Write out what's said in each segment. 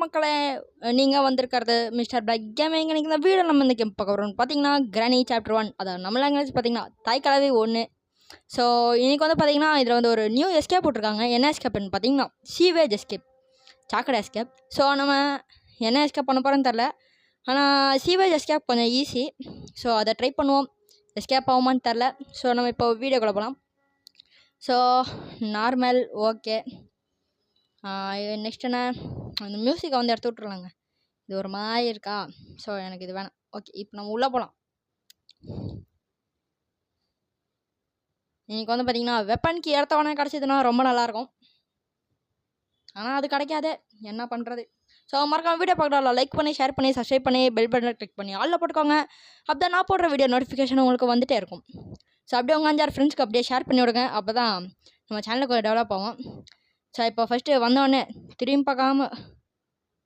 மக்களே, நீங்க வந்திருக்கிறது மிஸ்டர் பிளாக் கேமிங். இன்னைக்கு இந்த வீடியோ நம்ம இந்த கேம் பார்க்க போகிறோம் பார்த்தீங்கன்னா கிரானி சாப்டர் 1. அதாவது நம்ம லாங்குவேஜ் பார்த்தீங்கன்னா தாய்க்கலவை 1. ஸோ இன்னைக்கு வந்து பார்த்தீங்கன்னா இதில் வந்து ஒரு நியூ எஸ்கேப் போட்டிருக்காங்க. என்ன எஸ்கேப்னு பார்த்தீங்கன்னா சீவேஜ் எஸ்கேப், சாக்கடை எஸ்கேப். ஸோ நம்ம என்ன எஸ்கேப் பண்ண போகிறோன்னு தெரில, ஆனால் சீவேஜ் எஸ்கேப் கொஞ்சம் ஈஸி. ஸோ அதை ட்ரை பண்ணுவோம், எஸ்கேப் ஆகுமான்னு தெரில. ஸோ நம்ம இப்போ வீடியோக்குள்ளே போகலாம். So normal okay. நெக்ஸ்ட் என்ன, அந்த மியூசிக்கை வந்து எடுத்து விட்ருலாங்க. இது ஒரு மாதிரி இருக்கா, ஸோ எனக்கு இது வேணாம். ஓகே, இப்போ நம்ம உள்ளே போகலாம். இன்றைக்கி வந்து பார்த்திங்கன்னா வெப்பனுக்கு இடத்தவனே கிடச்சிதுன்னா ரொம்ப நல்லாயிருக்கும், ஆனால் அது கிடைக்காது, என்ன பண்ணுறது. ஸோ மறக்காம வீடியோ பார்க்கலாம், லைக் பண்ணி ஷேர் பண்ணி சப்ஸ்கிரைப் பண்ணி பெல் பட்டனை கிளிக் பண்ணி ஆளில் போட்டுக்கோங்க. அப்போ நான் போடுற வீடியோ நோட்டிஃபிகேஷன் உங்களுக்கு வந்துகிட்டே இருக்கும். ஸோ அப்படியே உங்கள் 5-6 ஃப்ரெண்ட்ஸ்க்கு அப்படியே ஷேர் பண்ணி விடுங்க, அப்போ தான் நம்ம சேனலுக்கு கொஞ்சம் டெவலப் ஆகும். ஸோ இப்போ ஃபஸ்ட்டு வந்தோடனே திரும்பி பார்க்காம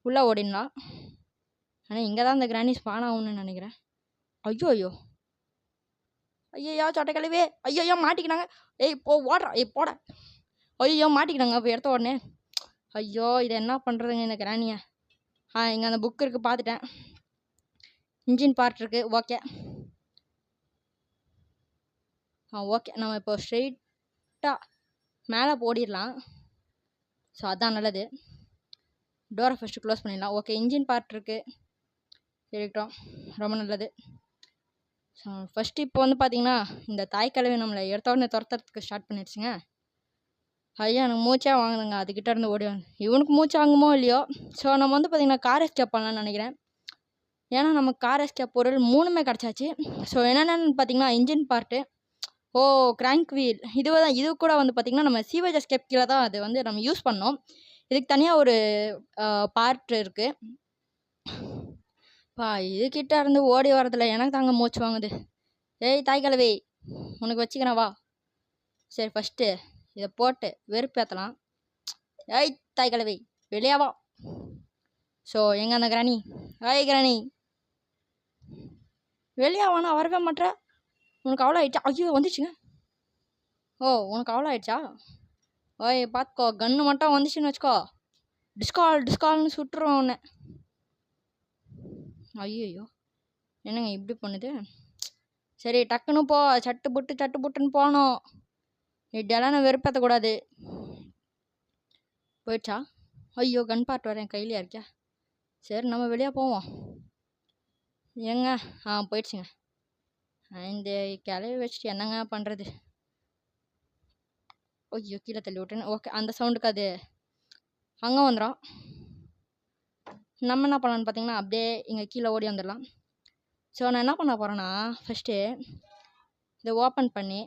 உள்ளே ஓடிடலாம். ஆனால் இங்கே தான் இந்த கிராணி ஸ்பான் ஆகும்னு நினைக்கிறேன். ஐயோ ஐயோ ஐயோ சொட்டை கழுவே, ஐயோ மாட்டிக்கினாங்க. ஏய் போ ஓடுறா, ஏய் போட. ஐயோ மாட்டிக்கினாங்க அப்போ எடுத்த உடனே. ஐயோ இதை என்ன பண்ணுறதுங்க இந்த கிராணியை. இங்கே அந்த புக் இருக்குது, பார்த்துட்டேன். இன்ஜின் பார்ட் இருக்குது, ஓகே. ஓகே, நம்ம இப்போ ஸ்ட்ரெயிட்டாக மேலே போடிடலாம். ஸோ அதுதான் நல்லது. டோரை ஃபஸ்ட்டு க்ளோஸ் பண்ணிடலாம். ஓகே, இன்ஜின் பார்ட் இருக்குது, இருக்கட்டும், ரொம்ப நல்லது. ஸோ ஃபஸ்ட்டு இப்போ வந்து பார்த்திங்கன்னா இந்த தாய்க்கலவை நம்மளை எடுத்த உடனே துரத்துறதுக்கு ஸ்டார்ட் பண்ணிடுச்சுங்க. ஐயா எனக்கு மூச்சே வாங்குதுங்க, அதுக்கிட்ட இருந்து ஓடி வந்து. இவனுக்கு மூச்சு வாங்குமோ இல்லையோ. ஸோ நம்ம வந்து பார்த்திங்கன்னா கார் எஸ்கேப் பண்ணலான்னு நினைக்கிறேன். ஏன்னா நம்ம கார் எஸ்கேப் பொருள் 3மே கிடச்சாச்சு. ஸோ என்னென்னு பார்த்திங்கன்னா இன்ஜின் பார்ட்டு, கிராங்க் வீல், இது கூட வந்து பார்த்திங்கன்னா நம்ம சீவேஜ் எஸ்கேப் கீழே தான் அது வந்து நம்ம யூஸ் பண்ணோம். இதுக்கு தனியாக ஒரு பார்ட் இருக்குது. இதுக்கிட்ட இருந்து ஓடி வரதில்ல, எனக்கு தாங்க மூச்சு வாங்குது. ஏய் தாய்க்கலவை, உனக்கு வச்சுக்கிறேன் வா. சரி ஃபஸ்ட்டு இதை போட்டு வெறுப்பேற்றலாம். ஏய் தாய்க்கலவை வெளியாவா. ஸோ எங்கே அந்த கிராணி? ஏய் கிராணி வெளியாவானா, வரவே மாட்டேற. உனக்கு அவ்வளோ ஆயிடுச்சா? ஐயோ வந்துச்சுங்க. உனக்கு அவ்வளோ ஆயிடுச்சா? ஓய் பார்த்துக்கோ, கன்று மட்டும் வந்துச்சுன்னு வச்சுக்கோ, டிஸ்கால்னு சுட்டுருவோம் உன்னை. ஐயோ என்னங்க இப்படி பண்ணுது. சரி டக்குன்னு போ, சட்டு புட்டுன்னு போகணும். இப்படியெல்லாம் நான் வெறுப்பேற்றக்கூடாது. போயிடுச்சா? ஐயோ கன் பார்ட் வரேன் கையிலையா இருக்கியா? சரி நம்ம வெளியே போவோம். ஏங்க போயிடுச்சுங்க. இந்த கிளவி வச்சுட்டு என்னங்க பண்ணுறது. ஐயோ கீழே தள்ளி விட்டேன்னு. ஓகே, அந்த சவுண்டுக்கு அது அங்கே வந்துடும். நம்ம என்ன பண்ணலான்னு பார்த்தீங்கன்னா அப்படியே இங்கே கீழே ஓடி வந்துடலாம். ஸோ நான் என்ன பண்ண போகிறேன்னா ஃபஸ்ட்டு இதை ஓப்பன் பண்ணி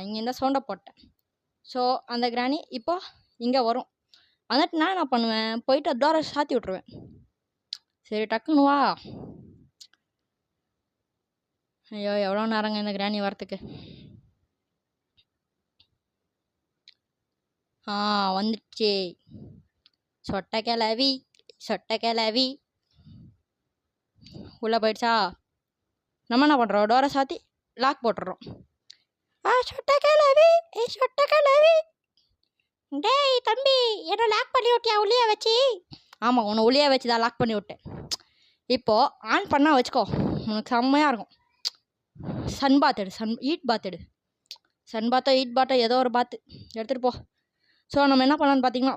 இங்கே இந்த சவுண்டை போட்டேன். ஸோ அந்த கிராணி இப்போ இங்கே வரும். வந்துட்டு நான் என்ன பண்ணுவேன், போயிட்டு டோரை சாத்தி விட்ருவேன். சரி டக்குன்னு வா. ஐயோ எவ்வளோ நேரங்க இந்த கிராணி வரத்துக்கு. வந்துடுச்சு. சொட்டை கிளவி உள்ளே போயிடுச்சா? நம்ம என்ன பண்ணுறோம், டோரை சாத்தி லாக் போட்டுறோம். சொட்டை கிளவி டேய் தம்பி, என்ன லாக் பண்ணி விட்டியா உள்ளே வச்சு? ஆமாம், உன்னை உள்ளே வச்சு தான் லாக் பண்ணி விட்டேன். இப்போது ஆன் பண்ணால் வச்சுக்கோ, உனக்கு செம்மையாக இருக்கும். சன் பாத் எடு, ஈட் பாத்தோ ஏதோ ஒரு பாத்து எடுத்துகிட்டு போ. ஸோ நம்ம என்ன பண்ணலான்னு பார்த்தீங்கன்னா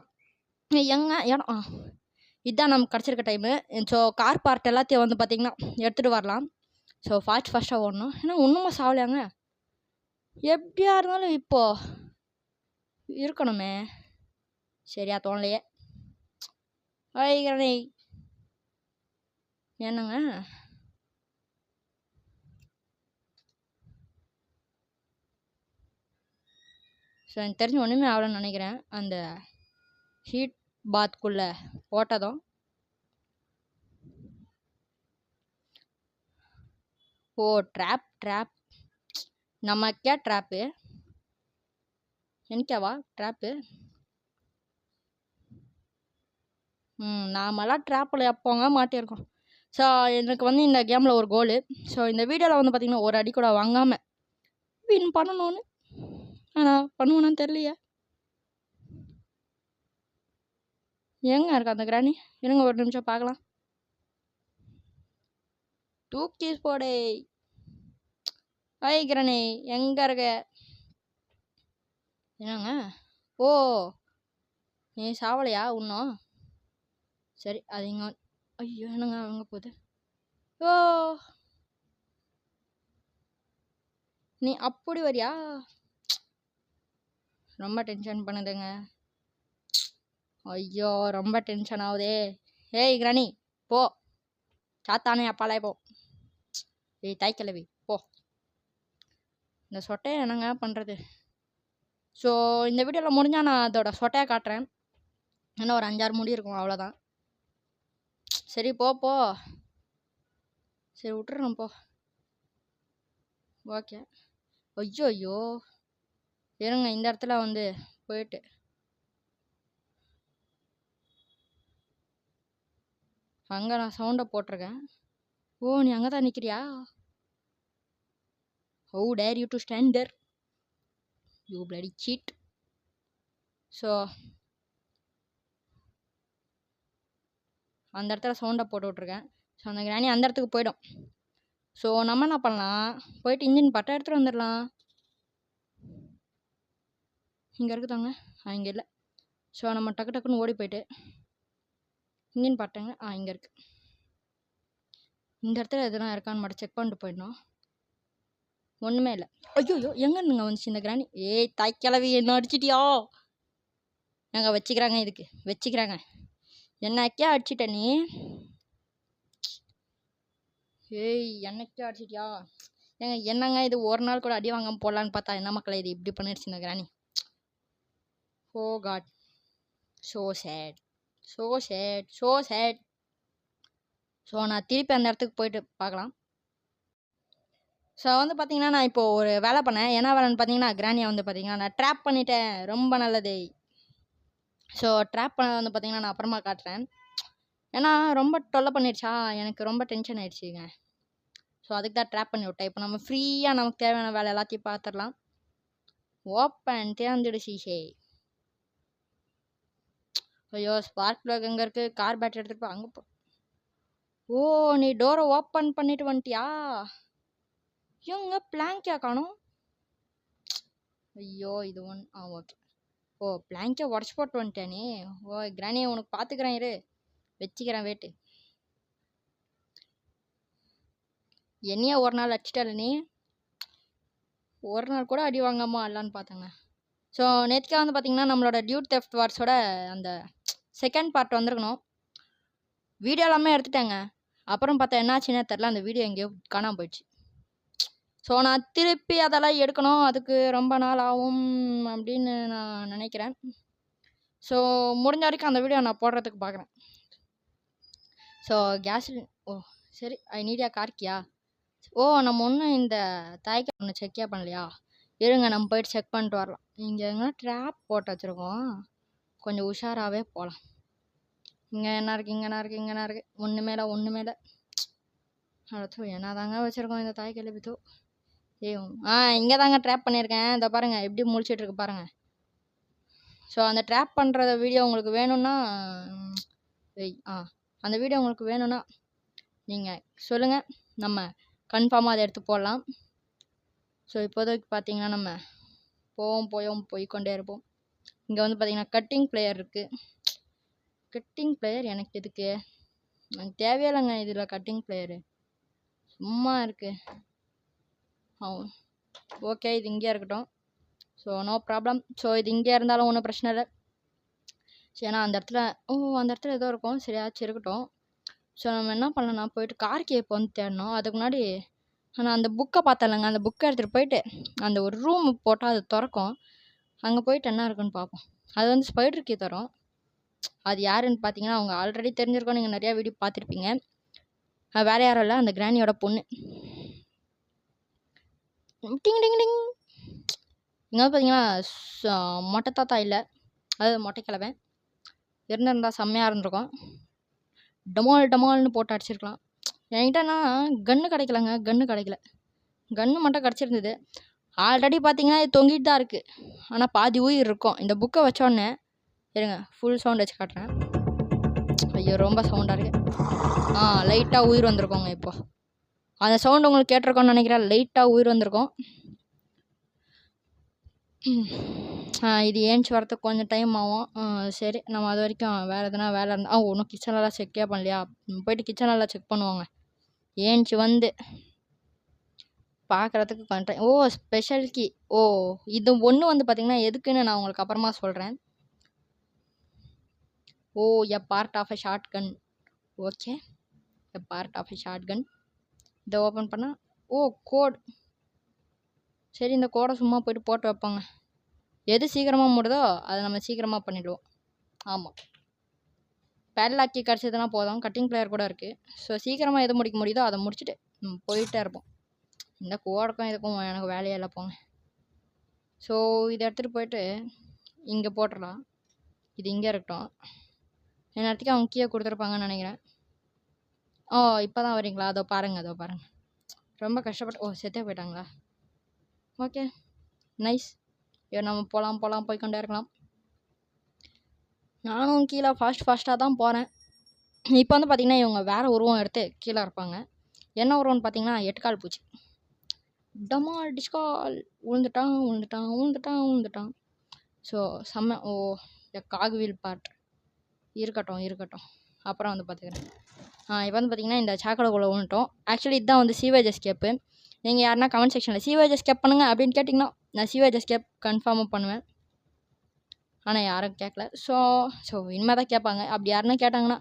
இடம் இதுதான் நமக்கு கிடச்சிருக்க டைமு. ஸோ கார் பார்ட் எல்லாத்தையும் வந்து பார்த்திங்கன்னா எடுத்துகிட்டு வரலாம். ஸோ ஃபாஸ்ட்டாக ஓடணும், ஏன்னா ஒன்றுமே சாவலையாங்க. எப்படியா இருந்தாலும் இப்போது இருக்கணுமே, சரியா தோணலையே. ஐயனே என்னங்க ஸோ எனக்கு தெரிஞ்சு ஒன்றுமே ஆகலன்னு நினைக்கிறேன். அந்த ஹீட் பாத்குள்ளே போட்டதும் ட்ராப் நமக்கே ட்ராப்பு, எனக்கேவா ட்ராப்பு? நாமெல்லாம் ட்ராப்பில் எப்போங்க மாட்டியிருக்கோம். ஸோ எனக்கு வந்து இந்த கேமில் ஒரு கோலு. ஸோ இந்த வீடியோவில் வந்து பார்த்திங்கன்னா ஒரு அடி கூட வாங்காமல் வின் பண்ணணும்னு, ஆனால் பண்ணுவேன்னு தெரியலையே. எங்கே இருக்கு அந்த கிராணி? இருங்க ஒரு நிமிஷம் பார்க்கலாம். தூக்கி போடே. ஐய் கிராணி எங்கே இருக்க? என்னங்க? ஓ நீ சாவலையா இன்னும்? சரி அது இங்கே. ஐயோ என்னங்க அங்கே போகுது? ஓ நீ அப்படி வரியா? ரொம்ப டென்ஷன் பண்ணுதுங்க. ஐயோ ரொம்ப டென்ஷன் ஆகுதே. ஏய் கிராணி போ, சாத்தானே அப்பாலே போ. ஏய் தாய் கிழவி போ. இந்த சொட்டையை என்னங்க பண்ணுறது? ஸோ இந்த வீடியோவில் முடிஞ்சால் நான் அதோட சொட்டையை காட்டுறேன். இன்னும் ஒரு 5-6 முடி இருக்கும், அவ்வளோதான். சரி போ போ. சரி விட்டுறேன் போ. ஓகே. ஐயோ ஐயோ இருங்க, இந்த இடத்துல வந்து போயிட்டு அங்கே நான் சவுண்டை போட்டிருக்கேன். ஓ நீ அங்கே தான் நிற்கிறியா? How dare you to stand there you bloody cheat. So அந்த இடத்துல சவுண்டை போட்டு விட்ருக்கேன். ஸோ அந்த கிராணி அந்த இடத்துக்கு போயிடும். ஸோ நம்ம என்ன பண்ணலாம், போயிட்டு இன்ஜின் பட்டை எடுத்துகிட்டு வந்துடலாம். இங்கே இருக்குதாங்க? இங்கே இல்லை. ஸோ நம்ம டக்கு டக்குன்னு ஓடி போயிட்டு இன்ஜின் பட்டைங்க இங்கே இருக்குது. இந்த இடத்துல எதுனா இருக்கான்னு மட்டும் செக் பண்ணிட்டு போயிடணும். ஒன்றுமே இல்லை. ஐயோ எங்கே இருந்துங்க வந்துச்சு இந்த கிராணி? ஏய் தாய் கிழவி என்ன அடிச்சிட்டியா? நாங்கள் வச்சுக்கிறாங்க, இதுக்கு வச்சுக்கிறாங்க. என்னக்கே அடிச்சிட்ட நீ? ஏய் என்னக்கே அடிச்சிட்டியா? ஏங்க என்னங்க இது, ஒரு நாள் கூட அடி வாங்காமல் போடலான்னு பார்த்தா என்ன மக்களை இது இப்படி பண்ணிடுச்சு இந்த granny. Oh god, so sad so sad so sad. So நான் திருப்பி அந்த இடத்துக்கு போயிட்டு பார்க்கலாம். ஸோ வந்து பார்த்தீங்கன்னா நான் இப்போது ஒரு வேலை பண்ணேன். என்ன வேலைன்னு பார்த்தீங்கன்னா, கிராணியை வந்து பார்த்தீங்கன்னா நான் ட்ராப் பண்ணிட்டேன். ரொம்ப நல்லது. ஸோ ட்ராப் பண்ண வந்து பார்த்தீங்கன்னா நான் அப்புறமா காட்டுறேன். ஏன்னா ரொம்ப தொல்லை பண்ணிடுச்சா, எனக்கு ரொம்ப டென்ஷன் ஆகிடுச்சிங்க. ஸோ அதுக்கு தான் ட்ராப் பண்ணி விட்டேன். இப்போ நம்ம ஃப்ரீயாக நமக்கு தேவையான வேலை எல்லாத்தையும் பார்த்துடலாம். ஓப்பன் தேர்ந்துடுச்சு. ஐயோ ஸ்பார்க் ப்ளக் எங்கே இருக்குது? கார் பேட்டரி எடுத்துகிட்டு போ, அங்கே போ. ஓ நீ டோரை ஓப்பன் பண்ணிட்டு வந்துட்டியா? இவங்க பிளாங்கியா காணும். ஐயோ இது ஓகே. ஓ பிளாங்கியா உடச்சி போட்டு வந்துட்டே நீ. ஓ கிராணியை உனக்கு பார்த்துக்கிறேன், இரு வச்சுக்கிறேன் வேட்டு. என்னையா ஒரு நாள் அடிச்சிட்டால நீ? ஒரு நாள் கூட அடி வாங்காமல் ஆடலான்னு பார்த்தேங்க. ஸோ நேற்றுக்கா வந்து பார்த்தீங்கன்னா நம்மளோட டியூட் தெஃப்ட் வார்ஸோட அந்த செகண்ட் பார்ட் வந்திருக்கணும். வீடியோ எல்லாமே எடுத்துட்டேங்க. அப்புறம் பார்த்தா என்னாச்சுன்னே தெரில, அந்த வீடியோ எங்கேயோ காணாமல் போயிடுச்சு. ஸோ நான் திருப்பி அதெல்லாம் எடுக்கணும், அதுக்கு ரொம்ப நாள் ஆகும் அப்படின்னு நான் நினைக்கிறேன். ஸோ முடிஞ்ச வரைக்கும் அந்த வீடியோ நான் போடுறதுக்கு பார்க்குறேன். ஸோ கேஸ் ஓ சரி ஐ நீடியா கார்க்கியா? ஓ நம்ம ஒன்றும் இந்த தாய்க்கு ஒன்று செக்கே பண்ணலையா? இருங்க நம்ம போயிட்டு செக் பண்ணிட்டு வரலாம். இங்கே எங்கன்னா ட்ராப் போட்டு வச்சுருக்கோம், கொஞ்சம் உஷாராகவே போகலாம். இங்கே என்ன இருக்குது, இங்கே என்ன இருக்குது, இங்கே என்ன இருக்குது? ஒன்று மேலே அடுத்து என்ன தாங்க வச்சுருக்கோம் இந்த தாய் கிளப்பித்தோ. இங்கே தாங்க ட்ராப் பண்ணியிருக்கேன். இதை பாருங்கள் எப்படி முடிச்சிட்டு இருக்கு பாருங்கள். ஸோ அந்த ட்ராப் பண்ணுற வீடியோ உங்களுக்கு வேணும்னா அந்த வீடியோ உங்களுக்கு வேணும்னா நீங்கள் சொல்லுங்கள், நம்ம கன்ஃபார்மாக அதை எடுத்து போடலாம். ஸோ இப்போதைக்கு பார்த்தீங்கன்னா நம்ம போய்கொண்டே இருப்போம். இங்கே வந்து பார்த்தீங்கன்னா கட்டிங் பிளேயர் இருக்குது. கட்டிங் பிளேயர் எனக்கு எதுக்கு? எனக்கு தேவையில்லைங்க இதில் கட்டிங் பிளேயரு, சும்மா இருக்குது. ஓகே இது இங்கே இருக்கட்டும். So no problem. ஸோ இது இங்கே இருந்தாலும் ஒன்றும் பிரச்சனை இல்லை. ஏன்னா அந்த இடத்துல ஏதோ இருக்கும், சரியாச்சும் இருக்கட்டும். ஸோ நம்ம என்ன பண்ணலாம்னா போயிட்டு கார் கேப் வந்து தேடணும். அதுக்கு முன்னாடி நான் அந்த புக்கை பார்த்தேன்லங்க, அந்த புக்கை எடுத்துகிட்டு போயிட்டு அந்த ஒரு ரூம் போட்டால் அது திறக்கும். அங்கே போயிட்டு என்ன இருக்குன்னு பார்ப்போம். அது வந்து ஸ்பைடர் கீ தரும். அது யாருன்னு பார்த்தீங்கன்னா அவங்க ஆல்ரெடி தெரிஞ்சிருக்கோம், நீங்கள் நிறையா வீடியோ பார்த்துருப்பீங்க. வேறு யாரும் இல்லை, அந்த கிராணியோட பொண்ணு. டிங் டிங் டிங். இங்கே வந்து பார்த்தீங்கன்னா மொட்டை தாத்தா இல்லை, அது மொட்டை கிழமை இருந்திருந்தா செம்மையாக இருந்திருக்கும். டமால்னு போட்டு அடிச்சிருக்கலாம். என்கிட்டனா கன்று கிடைக்கலங்க, கன்று மட்டும் கிடச்சிருந்தது. ஆல்ரெடி பார்த்தீங்கன்னா இது தொங்கிட்டு தான் இருக்குது, ஆனால் பாதி உயிர் இருக்கும். இந்த புக்கை வச்சோடனே இருங்க ஃபுல் சவுண்ட் வச்சு காட்டுறேன். ஐயோ ரொம்ப சவுண்டாக இருக்குது. லைட்டாக உயிர் வந்திருக்கோங்க. இப்போ அந்த சவுண்ட் உங்களுக்கு கேட்டிருக்கோன்னு நினைக்கிறேன். லைட்டாக உயிர் வந்திருக்கோம். இது ஏஞ்சி வரத்துக்கு கொஞ்சம் டைம் ஆகும். சரி, நம்ம அது வரைக்கும் வேறு எதுனா வேலை இருந்தால் ஒன்றும் கிச்சனெல்லாம் செக்கே பண்ணலையா, போயிட்டு கிச்சனெல்லாம் செக் பண்ணுவாங்க. ஏஞ்சி வந்து பார்க்குறதுக்கு கொஞ்சம் டைம். Special key. இது ஒன்று வந்து பார்த்திங்கன்னா எதுக்குன்னு நான் உங்களுக்கு அப்புறமா சொல்கிறேன். A part of a shotgun. Okay, a part of a shotgun. இதை ஓப்பன் பண்ணால் கோட். சரி, இந்த கோடை சும்மா போயிட்டு போட்டு வைப்பாங்க. எது சீக்கிரமாக மூடுதோ அதை நம்ம சீக்கிரமாக பண்ணிவிடுவோம். ஆமாம், பேட்லாக்கி கிடச்சதுன்னா போதும். கட்டிங் பிளேயர் கூட இருக்குது. ஸோ சீக்கிரமாக எது முடிக்க முடியுதோ அதை முடிச்சுட்டு போயிட்டே இருப்போம். இந்த கோடக்கும் இதுக்கும் எனக்கு வேலையே இல்லை, போங்க. ஸோ இதை எடுத்துகிட்டு போயிட்டு இங்கே போட்டுடலாம். இது இங்கே இருக்கட்டும். நேரத்துக்கு அவங்க கீழே கொடுத்துருப்பாங்கன்னு நினைக்கிறேன். இப்போ தான் வரீங்களா? அதோ பாருங்கள். ரொம்ப கஷ்டப்பட்டு செத்தே போயிட்டாங்களா? Okay, nice. நம்ம போகலாம் போய்கொண்டே இருக்கலாம். நானும் கீழே ஃபாஸ்ட்டாக தான் போகிறேன். இப்போ வந்து பார்த்திங்கன்னா இவங்க வேறு உருவம் எடுத்து கீழே இருப்பாங்க. என்ன உருவம்னு பார்த்தீங்கன்னா 8 கால் பூச்சி. டமால் டிஸ்கால். விழுந்துட்டான். ஸோ செம்ம. காக்வீல் பார்ட் இருக்கட்டும். அப்புறம் வந்து பார்த்துக்கிறேன். இப்போ வந்து பார்த்திங்கன்னா இந்த சாக்கடைக்குள்ளே விழுந்துட்டோம். ஆக்சுவலி இதுதான் வந்து சீவேஜ் எஸ்கேப்பு. நீங்கள் யாருன்னா கமெண்ட் செக்ஷனில் சீவேஜ் எஸ்கேப் பண்ணுங்கள் அப்படின்னு கேட்டிங்கன்னா நான் சீவேஜ் எஸ்கேப் கன்ஃபார்மாக பண்ணுவேன். ஆனால் யாரும் கேட்கல. ஸோ இனிமேல் தான் கேட்பாங்க. அப்படி யாருன்னா கேட்டாங்கன்னா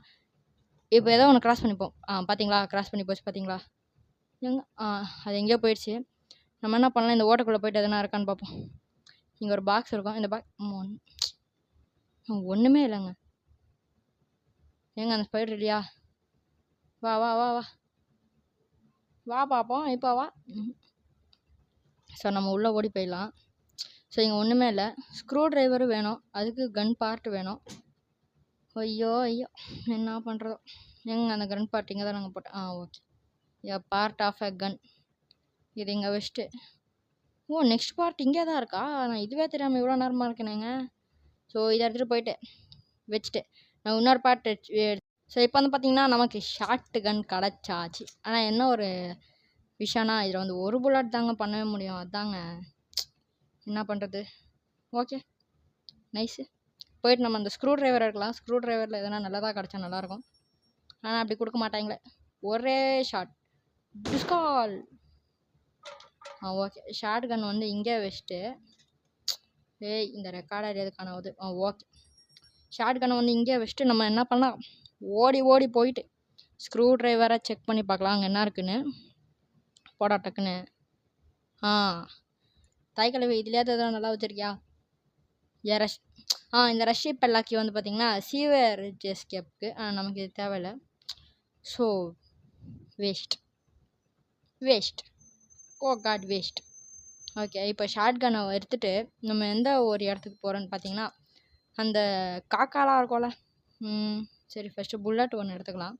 இப்போ ஏதோ ஒன்று கிராஸ் பண்ணிப்போம். பார்த்தீங்களா, கிராஸ் பண்ணி போச்சு பார்த்தீங்களா? அது எங்கேயோ போயிடுச்சு. நம்ம என்ன பண்ணலாம், இந்த ஓட்டக்குள்ளே போயிட்டு எதனா இருக்கான்னு பார்ப்போம். இங்கே ஒரு பாக்ஸ் இருக்கும். இந்த பாக்ஸ் ஒன்றுமே இல்லைங்க. அந்த ஸ்பைடர் இல்லையா? வா பார்ப்போம். இப்போ வா. ஸோ நம்ம உள்ளே ஓடி போயிடலாம். ஸோ இங்கே ஒன்றுமே இல்லை. ஸ்க்ரூ ட்ரைவரும் வேணும். அதுக்கு கன் பார்ட் வேணும். ஐயோ என்ன பண்ணுறதோ. அந்த கன் பார்ட் இங்கே தான் நாங்கள் போட்டோம். ஓகே, பார்ட் ஆஃப் எ கன். இது இங்கே வச்சுட்டு நெக்ஸ்ட் பார்ட் இங்கே தான் இருக்கா? நான் இதுவே தெரியாமல் இவ்வளோ நேரமாக இருக்கேனுங்க. ஸோ இதை எடுத்துகிட்டு போயிட்டு வச்சுட்டு நான் இன்னொரு பார்ட். ஸோ இப்போ வந்து பார்த்திங்கன்னா நமக்கு ஷார்ட் கன் கிடச்சாச்சு. ஆனால் என்ன ஒரு விஷயம்னா இதில் வந்து ஒரு புல்லட் தாங்க பண்ணவே முடியும். அதாங்க என்ன பண்ணுறது. Okay, nice. போயிட்டு நம்ம அந்த ஸ்க்ரூ ட்ரைவர் எடுக்கலாம். ஸ்க்ரூ ட்ரைவரில் எதனா நல்லதாக கிடச்சா நல்லாயிருக்கும். ஆனால் அப்படி கொடுக்க மாட்டாங்களே. ஒரே ஷாட் டிஸ்கால். ஓகே, ஷார்ட் கன் வந்து இங்கே வச்சுட்டு இந்த ரெக்கார்டர் எதுக்கான ஓகே, ஷார்ட் கன்னை வந்து இங்கே வச்சுட்டு நம்ம என்ன பண்ணலாம், ஓடி போயிட்டு ஸ்க்ரூ ட்ரைவரை செக் பண்ணி பார்க்கலாம் அங்கே என்ன இருக்குன்னு. போடா டக்குன்னு. தாய்க்கலவை இதுலேயாவது எதாவது நல்லா வச்சுருக்கியா? இந்த ரஷ்ய பெல்லாக்கி வந்து பார்த்திங்கன்னா சீவர் எஸ்கேப்புக்கு. நமக்கு இது தேவையில்லை. So waste. God waste. Okay, இப்போ ஷார்ட் கன்னை எடுத்துகிட்டு நம்ம எந்த ஒரு இடத்துக்கு போகிறோன்னு பார்த்தீங்கன்னா அந்த காக்காலாம் இருக்கும்ல. சரி, ஃபஸ்ட்டு புல்லட் ஒன்று எடுத்துக்கலாம்.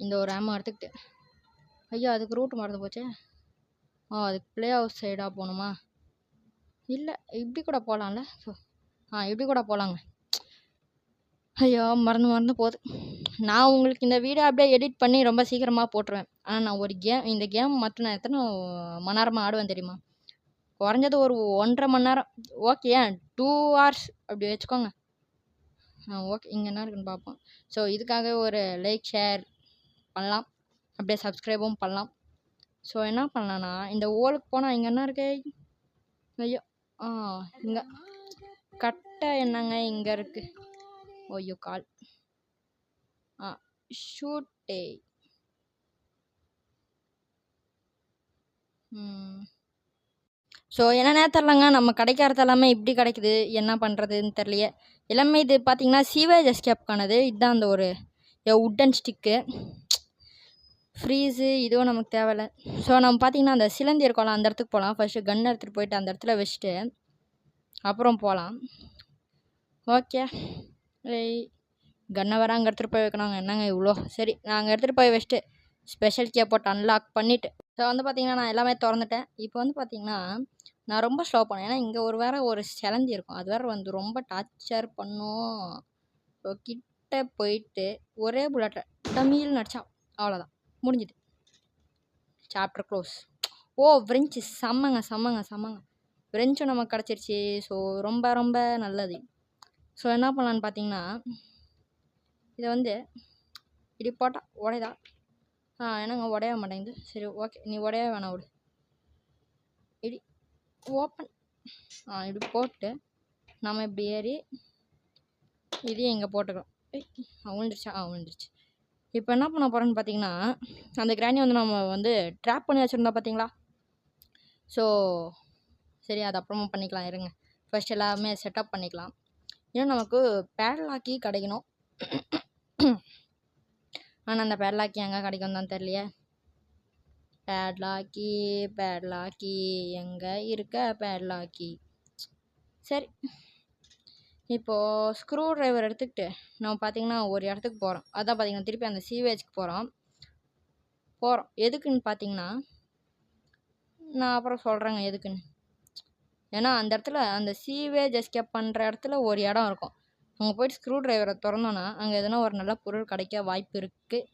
இந்த ஒரு ஆமோ எடுத்துக்கிட்டு ஐயா அதுக்கு ரூட் மறந்து போச்சே. அதுக்கு ப்ளே ஹவுஸ் சைடாக போகணுமா? இல்லை, இப்படி கூட போகலாம்ல. ஸோ இப்படி கூட போகலாங்க. ஐயோ மறந்து போகுது. நான் உங்களுக்கு இந்த வீடியோ அப்படியே எடிட் பண்ணி ரொம்ப சீக்கிரமாக போட்டுருவேன். ஆனால் நான் இந்த கேம் மட்டும் நான் எத்தனை மணி நேரமாக ஆடுவேன் தெரியுமா? குறைஞ்சது ஒரு 1.5 மணி நேரம். ஓகே, 2 hours அப்படி வச்சுக்கோங்க. ஓகே, இங்கே என்ன இருக்குன்னு பார்ப்போம். ஸோ இதுக்காக ஒரு லைக் ஷேர் பண்ணலாம், அப்படியே சப்ஸ்கிரைபும் பண்ணலாம். ஸோ என்ன பண்ணலான்னா இந்த ஓலுக்கு போனால் இங்கே என்ன இருக்கு? ஐயோ இங்கே கட்டை என்னங்க இங்கே இருக்குது. ஐயோ கால். ஷூட்டே. ஸோ என்னன்னே தெரிலங்க, நம்ம கிடைக்கிறது எல்லாமே இப்படி கிடைக்குது. என்ன பண்ணுறதுன்னு தெரியலையே. எல்லாமே இது பார்த்திங்கன்னா சீவேஜ் எஸ்கேப்கானது. இதுதான் அந்த ஒரு உட்டன் ஸ்டிக்கு. ஃப்ரீஸு இதுவும் நமக்கு தேவையில்லை. ஸோ நம்ம பார்த்திங்கன்னா அந்த சிலந்தி இருக்கோம்ல, அந்த இடத்துக்கு போகலாம். ஃபஸ்ட்டு கன் எடுத்துகிட்டு போயிட்டு அந்த இடத்துல வச்சுட்டு அப்புறம் போகலாம். ஓகே, கன்னை வேறு அங்கே எடுத்துகிட்டு போய் வைக்கணும். என்னங்க இவ்வளோ. சரி, நான் அங்கே எடுத்துகிட்டு போய் வச்சுட்டு ஸ்பெஷல் கீயை போட்டு அன்லாக் பண்ணிவிட்டு ஸோ வந்து பார்த்திங்கன்னா நான் எல்லாமே திறந்துட்டேன். இப்போ வந்து பார்த்திங்கன்னா நான் ரொம்ப ஸ்லோ பண்ணேன். ஏன்னா இங்கே வேறு ஒரு சிலந்தி இருக்கும். அது வேறு வந்து ரொம்ப டார்ச்சர் பண்ணும். ஸோ கிட்ட போயிட்டு ஒரே புல்லட்டில் டமில் நடிச்சா அவ்வளோதான், முடிஞ்சுது, சாப்டர் க்ளோஸ். ஓ ஃப்ரெஞ்சு செம்மங்க செம்மங்க செம்மங்க, ஃப்ரெஞ்சும் நமக்கு கிடச்சிருச்சு. ஸோ ரொம்ப ரொம்ப நல்லது. ஸோ என்ன பண்ணலான்னு பார்த்தீங்கன்னா, இதை வந்து இப்படி போட்டால் உடையதா? என்னங்க உடைய மாட்டேங்குது. சரி ஓகே, நீ உடைய வேணாம் விடு. இப்படி ஓப்பன் இப்படி போட்டு நம்ம இப்படி ஏறி இதையும் இங்கே போட்டுக்கலாம். விழுந்துருச்சா? விழுந்துருச்சு. இப்போ என்ன பண்ண போகிறோன்னு பார்த்தீங்கன்னா, அந்த கிராணி வந்து நம்ம வந்து ட்ராப் பண்ணி வச்சுருந்தோம் பார்த்தீங்களா? ஸோ சரி, அது அப்புறமா பண்ணிக்கலாம், இருங்க. ஃபர்ஸ்ட் எல்லாமே செட்டப் பண்ணிக்கலாம். இன்னும் நமக்கு பேட்லாக்கி கிடைக்கணும். ஆனால் அந்த பேட்லாக்கி எங்கே கிடைக்கும் தான் தெரியலையே. பேட்லாக்கி எங்கே இருக்க பேட்லாக்கி? சரி, இப்போது ஸ்க்ரூ ட்ரைவர் எடுத்துக்கிட்டு நம்ம பார்த்திங்கன்னா ஒரு இடத்துக்கு போகிறோம். அதான் பார்த்திங்கன்னா திருப்பி அந்த சீவேஜ்க்கு போகிறோம். எதுக்குன்னு பார்த்தீங்கன்னா, நான் அப்புறம் சொல்கிறேங்க எதுக்குன்னு. ஏன்னா அந்த இடத்துல அந்த சீவேஜ் எஸ்கேப் பண்ணுற இடத்துல ஒரு இடம் இருக்கும். அங்கே போய்ட்டு ஸ்க்ரூ ட்ரைவரை திறந்தோன்னா அங்கே எதனா ஒரு நல்ல பொருள் கிடைக்க வாய்ப்பு இருக்குது.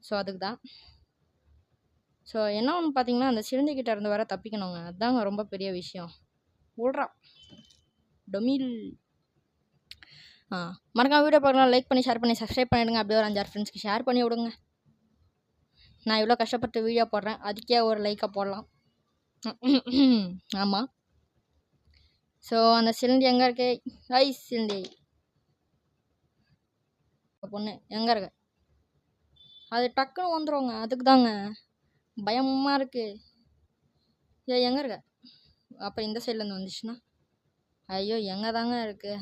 ஸோ அதுக்கு தான். ஸோ என்ன ஒன்று பார்த்தீங்கன்னா, அந்த சிலிண்டிக்கிட்ட இருந்து வர தப்பிக்கணுங்க. அதுதாங்க ரொம்ப பெரிய விஷயம். விட்றா டொமில். மறக்காம வீடியோ பார்க்கலாம், லைக் பண்ணி ஷேர் பண்ணி சப்ஸ்கிரைப் பண்ணிவிடுங்க. அப்படியே ஒரு 5-6 ஃப்ரெண்ட்ஸ்க்கு ஷேர் பண்ணி விடுங்க. நான் இவ்வளோ கஷ்டப்பட்டு வீடியோ போடுறேன், அதுக்கே ஒரு லைக்கை போடலாம். ஆமாம். ஸோ அந்த சிலிண்டி எங்கே இருக்கு? சிலிண்டி பொண்ணு எங்கே இருக்கு? அது டக்குன்னு வந்துடுவோங்க, அதுக்கு தாங்க பயமாக இருக்குது. எங்கே இருக்க? அப்போ இந்த சைட்லேருந்து வந்துச்சுன்னா ஐயோ எங்கே தாங்க இருக்குது?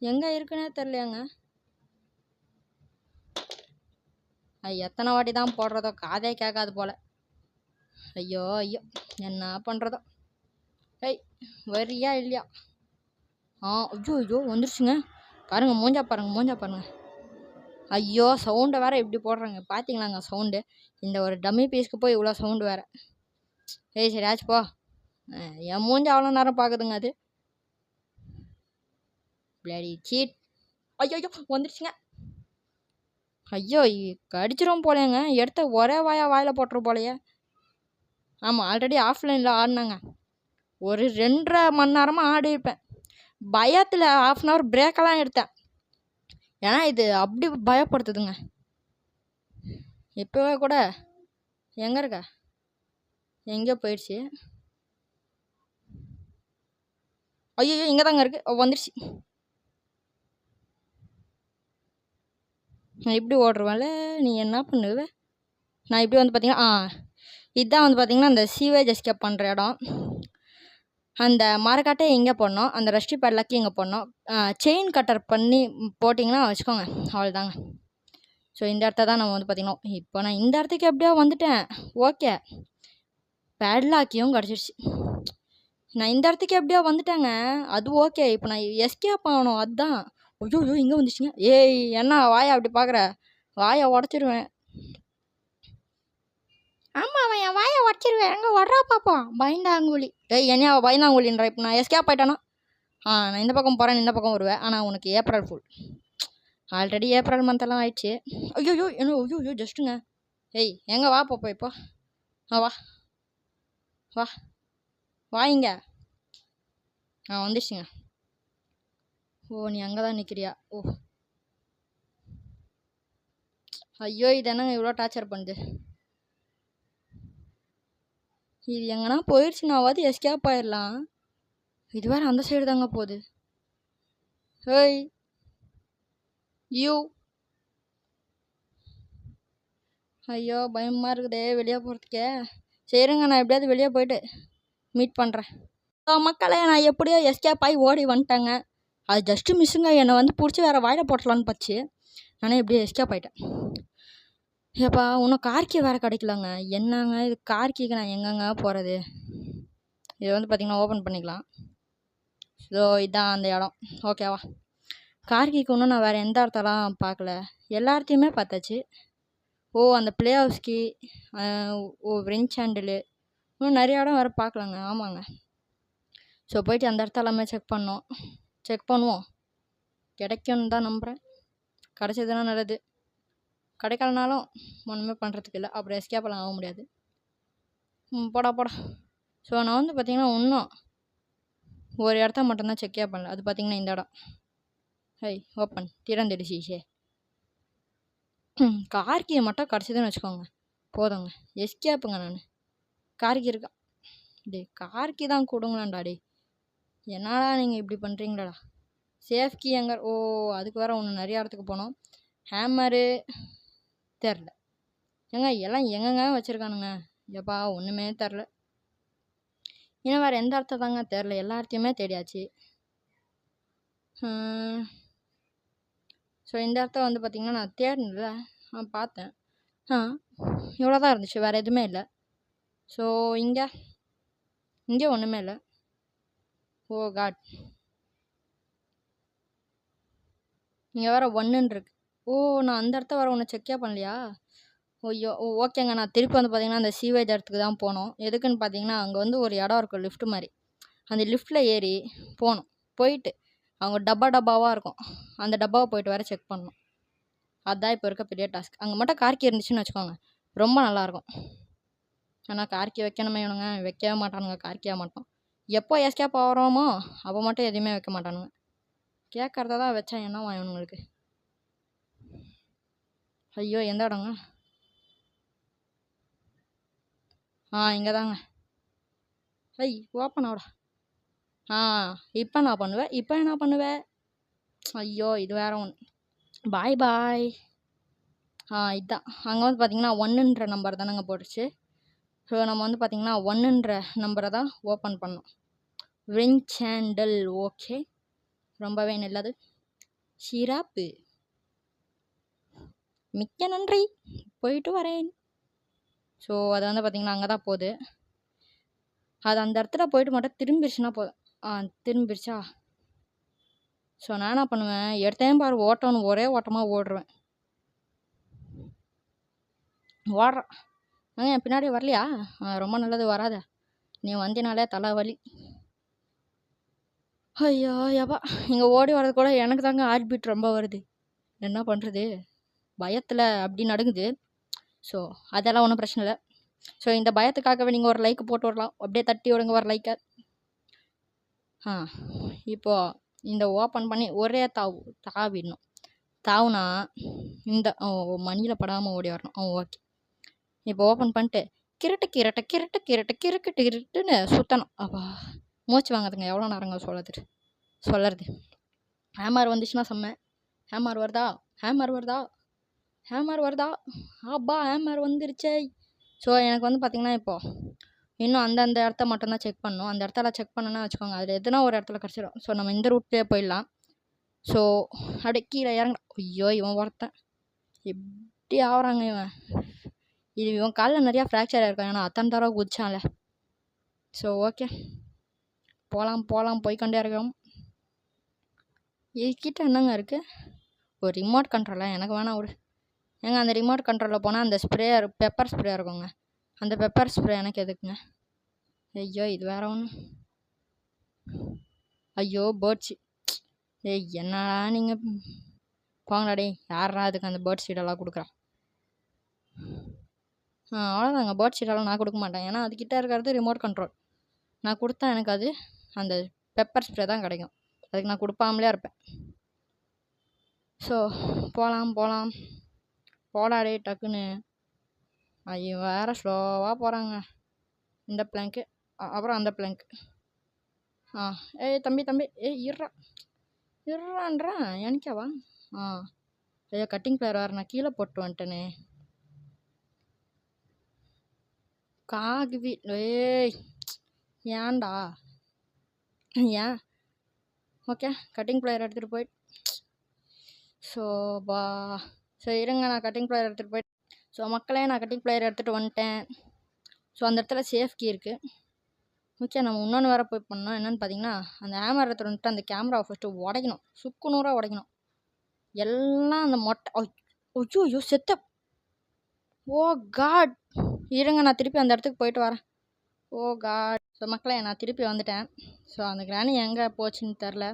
எங்கே இருக்குன்னே தெரியலையாங்க. எத்தனை வாட்டி தான் போடுறதோ, காதே கேட்காது போல். ஐயோ என்ன பண்ணுறதோ. வரியா இல்லையா? ஐயோ வந்துருச்சுங்க. பாருங்கள் மூஞ்சா பாருங்கள். ஐயோ சவுண்டை வேறு எப்படி போடுறாங்க பார்த்தீங்களாங்க? சவுண்டு இந்த ஒரு டம்மி பீஸ்க்கு போய் இவ்வளோ சவுண்டு வேறு. சரி ஆச்சு போ. என் மூஞ்சா அவ்வளோ நேரம் பார்க்குதுங்க அது. Bloody cheat. ஐயோ வந்துருச்சுங்க. ஐயோ கடிச்சிரும் போலேங்க. எடுத்த ஒரே வாயில் போட்டுரும் போலையே. ஆமாம், ஆல்ரெடி ஆஃப்லைனில் ஆடினாங்க. ஒரு 2.5 மணி நேரமாக ஆடி இருப்பேன். பயத்தில் 1/2 அன் ஹவர் பிரேக்கெல்லாம் எடுத்தேன். ஏன்னா இது அப்படி பயப்படுத்துதுங்க. இப்போவே கூட எங்கே இருக்க? எங்கேயோ போயிடுச்சு. ஐயோ இங்கே தாங்க இருக்குது. வந்துடுச்சு. நான் இப்படி ஓடுருவேன்ல, நீ என்ன பண்ணுவ? நான் இப்படி வந்து பார்த்தீங்கன்னா இதுதான் வந்து பார்த்திங்கன்னா அந்த சீவேஜ் எஸ்கேப் பண்ணுற இடம். அந்த மரக்காட்டை எங்கே போடணும், அந்த ரஷ்டி பேட்லாக்கி எங்கே போடணும், செயின் கட்டர் பண்ணி போட்டிங்கன்னா வச்சுக்கோங்க, அவ்வளோதாங்க. ஸோ இந்த இடத்த தான் நம்ம வந்து பார்த்திங்கன்னா, இப்போ நான் இந்த இடத்துக்கு எப்படியோ வந்துட்டேன். ஓகே, பேட்லாக்கியும் கிடச்சிருச்சு. நான் இந்த இடத்துக்கு எப்படியோ வந்துட்டேங்க, அது ஓகே. இப்போ நான் எஸ்கேப் ஆகணும், அதுதான். ஐயோ இங்கே வந்துச்சுங்க. என்ன வாயை அப்படி பார்க்குற? வாயை உடச்சிருவேன். ஆமாம், அவன் என் வாயை உடச்சிருவேன். எங்கே உடறா பார்ப்போம் பயந்தாங்குழி. என்னையா பயந்தாங்குழின்ற? இப்போ நான் எஸ்கேப் ஆகிட்டேன்னா நான் இந்த பக்கம் போகிறேன், இந்த பக்கம் வருவேன். ஆனால் உனக்கு ஏப்ரல் ஃபுல். ஆல்ரெடி ஏப்ரல் மந்த்தெல்லாம் ஆயிடுச்சு. ஐயோ என்ன ஜஸ்ட்டுங்க. எங்கே வா போப்போ இப்போ. வா வா வா இங்கே. வந்துடுச்சுங்க. ஓ நீ அங்கே தான் நிற்கிறியா? ஓ ஐயோ இது என்னங்க இவ்வளோ டார்ச்சர் பண்ணுது? இது எங்கன்னா போயிடுச்சுனாவது எஸ்கேப் ஆயிடலாம். இது வேறு அந்த சைடு தாங்க போகுது. ஐயோ பயமாக இருக்குதே வெளியே போகிறதுக்கே. சரிங்க, நான் எப்படியாவது வெளியே போயிட்டு மீட் பண்ணுறேன். மக்களே, நான் எப்படியோ எஸ்கேப் ஆகி ஓடி வந்துட்டேங்க. அது ஜஸ்ட்டு மிஸ்ஸுங்க. என்னை வந்து பிடிச்சி வேறு வாயில் போட்டலான்னு பார்த்து நானே எப்படியோ எஸ்கேப் ஆகிட்டேன். ஏப்பா இன்னும் கார்கி வேறு கிடைக்கலங்க. என்னங்க இது கார்கிக்கு நான் எங்கெங்க போகிறது? இது வந்து பார்த்திங்கன்னா ஓப்பன் பண்ணிக்கலாம். ஸோ இதுதான் அந்த இடம். ஓகேவா? கார்கிக்கு இன்னும் நான் வேறு எந்த இடத்தெல்லாம் பார்க்கல, எல்லா இடத்தையுமே பார்த்தாச்சு. அந்த பிளே ஹவுஸ்க்கு, ஃப்ரெஞ்ச் ஹேண்டிலு, இன்னும் நிறைய இடம் வேறு பார்க்கலாங்க. ஆமாங்க. ஸோ போயிட்டு அந்த இடத்த எல்லாமே செக் பண்ணுவோம். கிடைக்கும்னு தான் நம்புகிறேன். கிடச்சதுன்னா நல்லது, கிடைக்கலனாலும் ஒன்றுமே பண்ணுறதுக்கு இல்லை. அப்புறம் எஸ்கேப்பெல்லாம் ஆக முடியாது. போடா. ஸோ நான் வந்து பார்த்திங்கன்னா இன்னும் ஒரு இடத்த மட்டும்தான் செக்கே பண்ணல. அது பார்த்திங்கன்னா இந்த இடம். ஓப்பன் திறந்துடுச்சு. கார்கியை மட்டும் கிடச்சிதுன்னு வச்சுக்கோங்க, போதுங்க, எஸ்கேப்புங்க. நான் கார்கி இருக்கா கார்கி தான் கொடுங்களாண்டா. என்னடா நீங்கள் இப்படி பண்ணுறீங்களாடா. சேஃப்கி எங்கே? ஓ, அதுக்கு வேறு ஒன்று நிறைய இடத்துக்கு போனோம். ஹேமரு தெரில. எல்லாம் எங்கெங்க வச்சுருக்கானுங்க. எப்பா ஒன்றுமே தெரில. இன்னும் வேறு எந்த இடத்த தாங்க தெரில. எல்லா இடத்தையுமே தேடியாச்சு. ஸோ இந்த இடத்த வந்து பார்த்திங்கன்னா நான் தேடினதில்ல, நான் பார்த்தேன். இவ்வளோ தான் இருந்துச்சு, வேறு எதுவுமே இல்லை. ஸோ இங்கே ஒன்றுமே இல்லை. ஓ காட், இங்கே வேறு ஒன்றுன்னு இருக்கு. ஓ, நான் அந்த இடத்த வேறு ஒன்று செக்கே பண்ணலையா? ஐயோ, ஓகேங்க. நான் திருப்பி வந்து பார்த்திங்கன்னா அந்த சீவேஜ் இடத்துக்கு தான் போனோம். எதுக்குன்னு பார்த்தீங்கன்னா அங்கே வந்து ஒரு இடம் இருக்கும், லிஃப்ட் மாதிரி. அந்த லிஃப்ட்டில் ஏறி போயிட்டு அவங்க டப்பாவாக இருக்கும், அந்த டப்பாவை போயிட்டு வேறு செக் பண்ணணும். அதுதான் இப்போ இருக்க பெரிய டாஸ்க். அங்கே மட்டும் கார்கி இருந்துச்சுன்னு வச்சுக்கோங்க, ரொம்ப நல்லாயிருக்கும். ஆனால் கார்கி வைக்கணுமே இவனுங்க, வைக்கவே மாட்டானுங்க. கார்கியாக மாட்டோம். எப்போ எஸ்கேப் ஆகிறோமோ அப்போ மட்டும் எதுவுமே வைக்க மாட்டானுங்க. கேட்குறத தான் வச்சா என்னவா இவனுங்களுக்கு. ஐயோ, எந்த இடங்க? இங்கே தாங்க. ஓப்பன் ஆகடா. இப்போ என்ன பண்ணுவேன்? ஐயோ, இது வேற ஒன்று. பாய். இதுதான். அங்கே வந்து பார்த்திங்கன்னா 1ன்ற நம்பர் தானேங்க போட்டுச்சு. ஸோ நம்ம வந்து பார்த்திங்கன்னா 1ன்ற நம்பரை தான் ஓப்பன் பண்ணோம். Ring sandal. ஓகே, ரொம்பவே நல்லது. சிறப்பு, மிக்க நன்றி, போயிட்டு வரேன். ஸோ அது வந்து பார்த்திங்கன்னா அங்கே தான் போகுது. அது அந்த இடத்துல போயிட்டு மட்டும் திரும்பிடுச்சுன்னா போதும். திரும்பிடுச்சா? ஸோ நான் என்ன பண்ணுவேன், எடுத்தேன் பாரு, ஓட்டணும், ஒரே ஓட்டமாக ஓடுறேன். என் பின்னாடி வரலையா? ரொம்ப நல்லது, வராத. நீ வந்தினாலே தலைவலி. ஐயோ யப்பா, இங்கே ஓடி வர்றது கூட எனக்கு தாங்க ஹார்ட் பீட் ரொம்ப வருது. என்ன பண்ணுறது, பயத்தில் அப்படி நடுங்குது. ஸோ அதெல்லாம் ஒன்றும் பிரச்சனை இல்லை. ஸோ இந்த பயத்துக்காகவே நீங்கள் ஒரு லைக் போட்டு விடலாம், அப்படியே தட்டி விடுங்க ஒரு லைக்கை. இப்போது இந்த ஓப்பன் பண்ணி ஒரே தாவிடணும். தாவுனா இந்த மணியில் படாமல் ஓடி வரணும். ஓகே, இப்போ ஓப்பன் பண்ணிட்டு கிரட்டுன்னு சுற்றணும். அப்பா மூச்சு வாங்குதுங்க, எவ்வளோ நேரங்க சொல்லறது. ஹேமர் வந்துச்சுன்னா செம்ம. ஹேமர் வருதா? அப்பா ஹேமர் வந்துருச்சே. ஸோ எனக்கு வந்து பார்த்திங்கன்னா இப்போது இன்னும் அந்தந்த இடத்த மட்டும்தான் செக் பண்ணணும். அந்த இடத்துல செக் பண்ணணும்னா வச்சுக்கோங்க, அதில் எதுனா ஒரு இடத்துல கிடச்சிடும். ஸோ நம்ம இந்த ரூட்லேயே போயிடலாம். ஸோ அப்படியே கீழே இறங்க. ஐயோ, இவன் ஒருத்தன் எப்படி ஆகுறாங்க இவன். இவன் காலில் நிறையா ஃப்ராக்சர் ஆகிருக்கான், ஏன்னா அத்தனை தடவை குதிச்சான்ல. ஸோ ஓகே, போகலாம் போய்கொண்டே இருக்கோம். இதுக்கிட்ட என்னங்க இருக்குது? ஒரு ரிமோட் கண்ட்ரோலாக எனக்கு வேணாம் விடு. அந்த ரிமோட் கண்ட்ரோலில் போனால் அந்த பெப்பர் ஸ்ப்ரே இருக்குங்க, அந்த பெப்பர் ஸ்ப்ரே எனக்கு எதுக்குங்க? ஐயோ, இது வேற ஒன்று. ஐயோ, பேர்ட்ஸு. என்னடா நீங்கள் போங்கடாடே, யாரா அதுக்கு அந்த பேர்ட் சீடெல்லாம் கொடுக்குறா? அவ்வளோதாங்க, பேர்ட் சீடெல்லாம் நான் கொடுக்க மாட்டேன், ஏன்னா அதுக்கிட்ட இருக்கிறது ரிமோட் கண்ட்ரோல். நான் கொடுத்தா எனக்கு அது அந்த பெப்பர் ஸ்ப்ரே தான் கிடைக்கும், அதுக்கு நான் கொடுப்பாமலே இருப்பேன். ஸோ போகலாம் போடாடே டக்குன்னு. ஐயோ, வேறு ஸ்லோவாக போகிறாங்க. இந்த பிளாங்க்கு அப்புறம் அந்த பிளாங்க்கு. தம்பி இருறான்றேன் எனக்கேவா? ஐயோ, கட்டிங் பிளேயர் வேறு நான் கீழே போட்டு வந்துட்டேனே. காகுவி, ஏன்டா ஏன்? ஓகே, கட்டிங் பிளேயர் எடுத்துகிட்டு போயிட்டு ஸோ இருங்க, நான் கட்டிங் பிளேயர் எடுத்துகிட்டு போயிட்டு. ஸோ மக்களே, நான் கட்டிங் பிளேயர் எடுத்துகிட்டு வந்துட்டேன். ஸோ அந்த இடத்துல சேஃப்கி இருக்குது. ஓகே, நம்ம இன்னொன்று வேறு போய் பண்ணோம். என்னென்னு பார்த்தீங்கன்னா, அந்த ஹேமர் எடுத்துகிட்டு வந்துட்டு அந்த கேமராவை ஃபஸ்ட்டு உடைக்கணும், சுக்குநூறாக உடைக்கணும் எல்லாம். அந்த மொட்டை ஐயோ செத்த. ஓ காட், இருங்க, நான் திருப்பி அந்த இடத்துக்கு போயிட்டு வரேன். ஓ காட், ஸோ மக்களே நான் திருப்பி வந்துட்டேன். ஸோ அந்த கிராணி எங்கே போச்சுன்னு தெரில.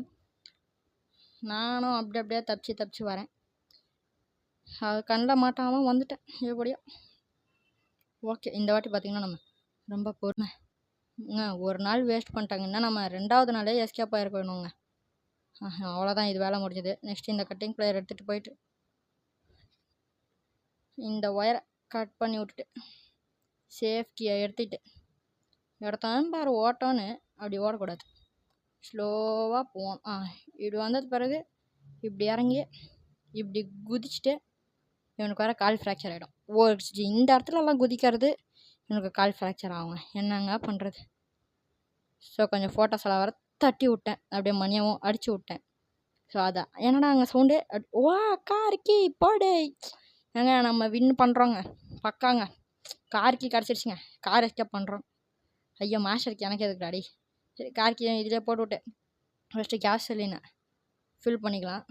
நானும் அப்படியே தப்பிச்சு வரேன். அது கண்ணில் மாட்டாமல் வந்துட்டேன் எப்படியோ. ஓகே, இந்த வாட்டி பார்த்திங்கன்னா நம்ம ரொம்ப பொறுமை. ஒரு நாள் வேஸ்ட் பண்ணிட்டாங்கன்னா நம்ம 2வது நாளே எஸ்கேப் ஆகிருக்க வேணுங்க. அவ்வளோதான், இது வேலை முடிஞ்சது. நெக்ஸ்ட் இந்த கட்டிங் பிளேயர் எடுத்துகிட்டு போயிட்டு இந்த ஒயரை கட் பண்ணி விட்டுட்டு சேஃப்டியை எடுத்தான் பாரு ஓட்டோன்னு அப்படி ஓடக்கூடாது, ஸ்லோவாக போவோம். இப்படி வந்தது பிறகு இப்படி இறங்கி இப்படி குதிச்சுட்டு இவனுக்கு வர கால் ஃப்ராக்சர் ஆகிடும். இந்த இடத்துலலாம் குதிக்கிறது இவனுக்கு கால் ஃப்ராக்சர் ஆகும். என்னங்க பண்ணுறது? ஸோ கொஞ்சம் ஃபோட்டோஸ் எல்லாம் வர தட்டி விட்டேன், அப்படியே மணியாவும் அடித்து விட்டேன். ஸோ அதான் என்னடா அங்கே சவுண்டு வா கார்க்கி போடு. ஏங்க நம்ம வின் பண்ணுறோங்க, பக்காங்க. கார்க்கி கிடச்சிருச்சுங்க, கார் எஸ்கேப் பண்ணுறோம். ஐயோ மாஸ்டருக்கு எனக்கு எதுக்கு டாடி. சரி கார்க்கி இதிலே போட்டு விட்டேன். ஃபஸ்ட்டு கேஸ் சிலிண்டை ஃபில் பண்ணிக்கலாம்.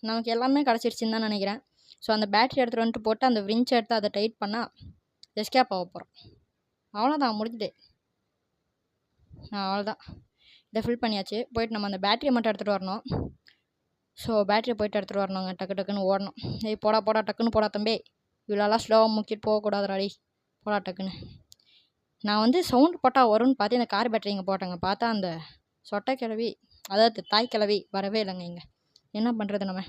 நமக்கு எல்லாமே கிடச்சிருச்சுன்னு தான் நினைக்கிறேன். ஸோ அந்த பேட்டரி எடுத்துகிட்டு வந்துட்டு போட்டு அந்த விரிஞ்சை எடுத்து அதை டைட் பண்ணால் எஸ்கேப் ஆக போகிறோம். அவ்வளோதான், முடிஞ்சுது. அவ்வளோதான், இதை ஃபில் பண்ணியாச்சு. போயிட்டு நம்ம அந்த பேட்டரியை மட்டும் எடுத்துகிட்டு வரணும். ஸோ பேட்டரியை போயிட்டு எடுத்துகிட்டு வரணுங்க, டக்குன்னு ஓடணும். போடா டக்குன்னு போடா தம்பி, இவ்வளோலாம் ஸ்லோவாக முக்கிட்டு போகக்கூடாதுடாடி, போடா டக்குன்னு. நான் வந்து சவுண்டு போட்டால் வரும்னு பார்த்து இந்த கார் பேட்டரி இங்கே போட்டேங்க. பார்த்தா அந்த சொட்டை கிழவி, அதாவது தாய் கிழவி வரவே இல்லைங்க. இங்கே என்ன பண்ணுறது நம்ம?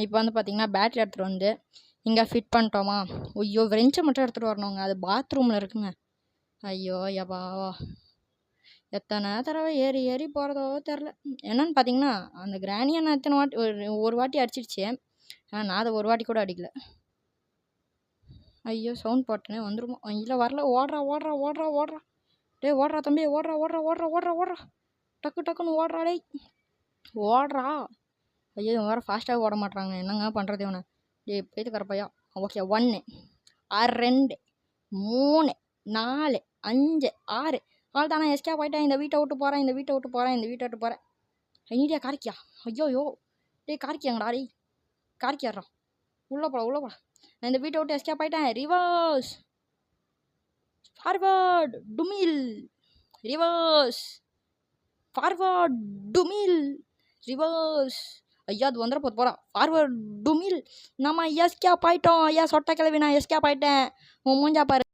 இப்போ வந்து பார்த்திங்கன்னா பேட்டரி எடுத்துகிட்டு வந்து இங்கே ஃபிட் பண்ணிட்டோமா? ஐயோ விரெஞ்சை மட்டும் எடுத்துகிட்டு வரணுங்க, அது பாத்ரூமில் இருக்குங்க. ஐயோ யப்பா, எத்தனை தடவை ஏறி போகிறதோ தெரில. என்னன்னு பார்த்தீங்கன்னா அந்த கிராணியை நான் எத்தனை வாட்டி ஒரு வாட்டி அடிச்சிடுச்சு. ஆனால் நான் அதை ஒரு வாட்டி கூட அடிக்கல. ஐயோ சவுண்ட் போட்டேனே, வந்துருமோ? இல்லை வரல. ஓடுறா டே, ஓடுறா தம்பி, ஓடுறா டக்குன்னு ஓடுறா டே, ஓடுறா. ஐயோ இவன் வேறு ஃபாஸ்ட்டாக ஓட மாட்டாங்க, என்னங்க பண்ணுறது இவனை? டே போய்த்து கரப்பையா. ஓகே, 1 2 3 4 5 6 தானே எஸ்கேப் ஆகிட்டேன். இந்த வீட்டை விட்டு போகிறேன். ஐடியா கார்க்கியா? ஐயோ டே கார்க்கியாங்கடா டே, கார்க்கியாடுறா, உள்ளே போடா. நான் இந்த வீட்டை விட்டு எஸ்கேப் ஆகிட்டேன். ரிவர்ஸ் ஃபார்வர்ட் டுமில், ரிவர்ஸ் ஃபார்வர்ட் டுமில், ரிவர்ஸ். ஐயா அது வந்துட போகிறா. ஃபார்வர்ட் டுமில், நம்ம எஸ்கேப் ஆகிட்டோம். ஐயா சொட்டை கிளவி, நான் எஸ்கேப் ஆகிட்டேன். உன் மூஞ்சா பாரு.